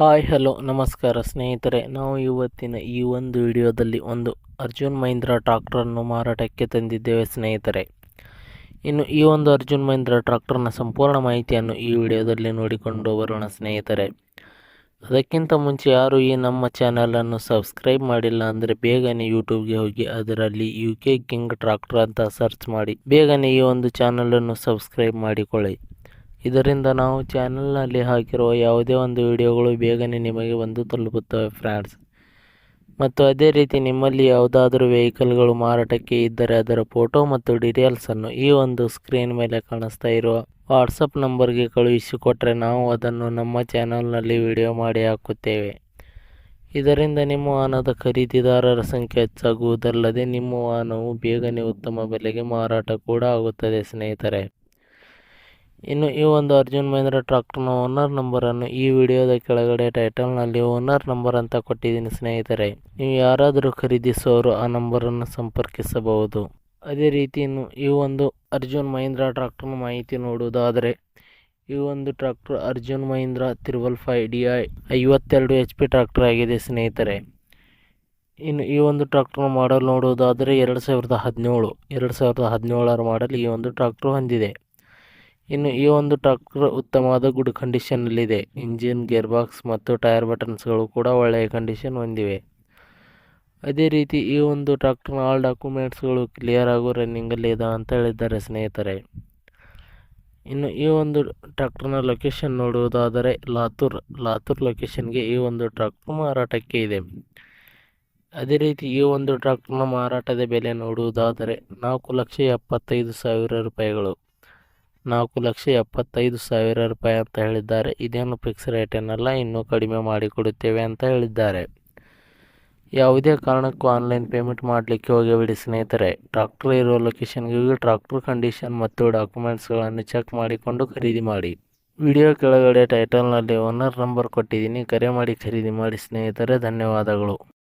Hi hello ನಮಸ್ಕಾರ ಸ್ನೇಹಿತರೆ, ನಾವು ಇವತ್ತಿನ ಈ ಒಂದು ವಿಡಿಯೋದಲ್ಲಿ ಒಂದು ಅರ್ಜುನ್ ಮಹೀಂದ್ರಾ ಟ್ರಾಕ್ಟರನ್ನು ಮಾರಾಟಕ್ಕೆ ತಂದಿದ್ದೇವೆ ಸ್ನೇಹಿತರೆ. ಇನ್ನು ಈ ಒಂದು ಅರ್ಜುನ್ ಮಹೀಂದ್ರಾ ಟ್ರಾಕ್ಟರ್ನ ಸಂಪೂರ್ಣ ಮಾಹಿತಿಯನ್ನು ಈ ವಿಡಿಯೋದಲ್ಲಿ ನೋಡಿಕೊಂಡು ಬರೋಣ ಸ್ನೇಹಿತರೆ. ಅದಕ್ಕಿಂತ ಮುಂಚೆ ಯಾರು ಈ ನಮ್ಮ ಚಾನಲನ್ನು ಸಬ್ಸ್ಕ್ರೈಬ್ ಮಾಡಿಲ್ಲ ಅಂದರೆ ಬೇಗನೆ ಯೂಟ್ಯೂಬ್ಗೆ ಹೋಗಿ ಅದರಲ್ಲಿ UK ಕಿಂಗ್ ಟ್ರಾಕ್ಟರ್ ಅಂತ ಸರ್ಚ್ ಮಾಡಿ ಬೇಗನೆ ಈ ಒಂದು ಚಾನಲನ್ನು ಸಬ್ಸ್ಕ್ರೈಬ್ ಮಾಡಿಕೊಳ್ಳಿ. ಇದರಿಂದ ನಾವು ಚಾನಲ್ನಲ್ಲಿ ಹಾಕಿರುವ ಯಾವುದೇ ಒಂದು ವಿಡಿಯೋಗಳು ಬೇಗನೆ ನಿಮಗೆ ಬಂದು ತಲುಪುತ್ತವೆ ಫ್ರೆಂಡ್ಸ್. ಮತ್ತು ಅದೇ ರೀತಿ ನಿಮ್ಮಲ್ಲಿ ಯಾವುದಾದರೂ ವೆಹಿಕಲ್ಗಳು ಮಾರಾಟಕ್ಕೆ ಇದ್ದರೆ ಅದರ ಫೋಟೋ ಮತ್ತು ಡೀಟೇಲ್ಸನ್ನು ಈ ಒಂದು ಸ್ಕ್ರೀನ್ ಮೇಲೆ ಕಾಣಿಸ್ತಾ ಇರುವ ವಾಟ್ಸಪ್ ನಂಬರ್ಗೆ ಕಳುಹಿಸಿಕೊಟ್ರೆ ನಾವು ಅದನ್ನು ನಮ್ಮ ಚಾನಲ್ನಲ್ಲಿ ವಿಡಿಯೋ ಮಾಡಿ ಹಾಕುತ್ತೇವೆ. ಇದರಿಂದ ನಿಮ್ಮ ವಾಹನದ ಖರೀದಿದಾರರ ಸಂಖ್ಯೆ ಹೆಚ್ಚಾಗುವುದಲ್ಲದೆ ನಿಮ್ಮ ವಾಹನವು ಬೇಗನೆ ಉತ್ತಮ ಬೆಲೆಗೆ ಮಾರಾಟ ಕೂಡ ಆಗುತ್ತದೆ ಸ್ನೇಹಿತರೆ. ಇನ್ನು ಈ ಒಂದು ಅರ್ಜುನ್ ಮಹೀಂದ್ರಾ ಟ್ರಾಕ್ಟರ್ನ ಓನರ್ ನಂಬರನ್ನು ಈ ವಿಡಿಯೋದ ಕೆಳಗಡೆ ಟೈಟಲ್ನಲ್ಲಿ ಓನರ್ ನಂಬರ್ ಅಂತ ಕೊಟ್ಟಿದ್ದೀನಿ ಸ್ನೇಹಿತರೆ. ನೀವು ಯಾರಾದರೂ ಖರೀದಿಸುವವರು ಆ ನಂಬರನ್ನು ಸಂಪರ್ಕಿಸಬಹುದು. ಅದೇ ರೀತಿ ಇನ್ನು ಈ ಒಂದು ಅರ್ಜುನ್ ಮಹೀಂದ್ರಾ ಟ್ರಾಕ್ಟರ್ನ ಮಾಹಿತಿ ನೋಡುವುದಾದರೆ, ಈ ಒಂದು tractor Arjun Mahindra 555DI 52 HP tractor ಆಗಿದೆ ಸ್ನೇಹಿತರೆ. ಇನ್ನು ಈ ಒಂದು ಟ್ರಾಕ್ಟರ್ನ ಮಾಡಲ್ ನೋಡುವುದಾದರೆ 2017ರ ಮಾಡಲ್ ಈ ಒಂದು ಟ್ರಾಕ್ಟರ್ ಹೊಂದಿದೆ. ಇನ್ನು ಈ ಒಂದು ಟ್ರಾಕ್ಟರ್ ಉತ್ತಮವಾದ ಗುಡ್ ಕಂಡೀಷನ್ನಲ್ಲಿದೆ. ಇಂಜಿನ್, ಗೇರ್ ಬಾಕ್ಸ್ ಮತ್ತು ಟೈರ್ ಬಟನ್ಸ್ಗಳು ಕೂಡ ಒಳ್ಳೆಯ ಕಂಡೀಷನ್ ಹೊಂದಿವೆ. ಅದೇ ರೀತಿ ಈ ಒಂದು ಟ್ರಾಕ್ಟರ್ನ ಆಲ್ ಡಾಕ್ಯುಮೆಂಟ್ಸ್ಗಳು ಕ್ಲಿಯರ್ ಹಾಗೂ ರನ್ನಿಂಗಲ್ಲಿ ಇದೆ ಅಂತ ಹೇಳಿದ್ದಾರೆ ಸ್ನೇಹಿತರೆ. ಇನ್ನು ಈ ಒಂದು ಟ್ರಾಕ್ಟರ್ನ ಲೊಕೇಶನ್ ನೋಡುವುದಾದರೆ ಲಾತೂರ್ ಲೊಕೇಶನ್ಗೆ ಈ ಒಂದು ಟ್ರಾಕ್ಟರ್ ಮಾರಾಟಕ್ಕೆ ಇದೆ. ಅದೇ ರೀತಿ ಈ ಒಂದು ಟ್ರಾಕ್ಟರ್ನ ಮಾರಾಟದ ಬೆಲೆ ನೋಡುವುದಾದರೆ 4,75,000 ರೂಪಾಯಿಗಳು. 4,75,000 ರೂಪಾಯಿ ಅಂತ ಹೇಳಿದ್ದಾರೆ. ಇದೇನು ಫಿಕ್ಸ್ ರೇಟ್ ಏನಲ್ಲ, ಇನ್ನೂ ಕಡಿಮೆ ಮಾಡಿಕೊಡುತ್ತೇವೆ ಅಂತ ಹೇಳಿದ್ದಾರೆ. ಯಾವುದೇ ಕಾರಣಕ್ಕೂ ಆನ್ಲೈನ್ ಪೇಮೆಂಟ್ ಮಾಡಲಿಕ್ಕೆ ಹೋಗಬೇಡಿ ಸ್ನೇಹಿತರೆ. ಟ್ರಾಕ್ಟರ್ ಇರುವ ಲೊಕೇಶನ್ಗೆ ಹೋಗಿ ಟ್ರಾಕ್ಟರ್ ಕಂಡೀಷನ್ ಮತ್ತು ಡಾಕ್ಯುಮೆಂಟ್ಸ್ಗಳನ್ನು ಚೆಕ್ ಮಾಡಿಕೊಂಡು ಖರೀದಿ ಮಾಡಿ. ವಿಡಿಯೋ ಕೆಳಗಡೆ ಟೈಟಲ್ನಲ್ಲಿ ಓನರ್ ನಂಬರ್ ಕೊಟ್ಟಿದ್ದೀನಿ, ಕರೆ ಮಾಡಿ ಖರೀದಿ ಮಾಡಿ ಸ್ನೇಹಿತರೆ. ಧನ್ಯವಾದಗಳು.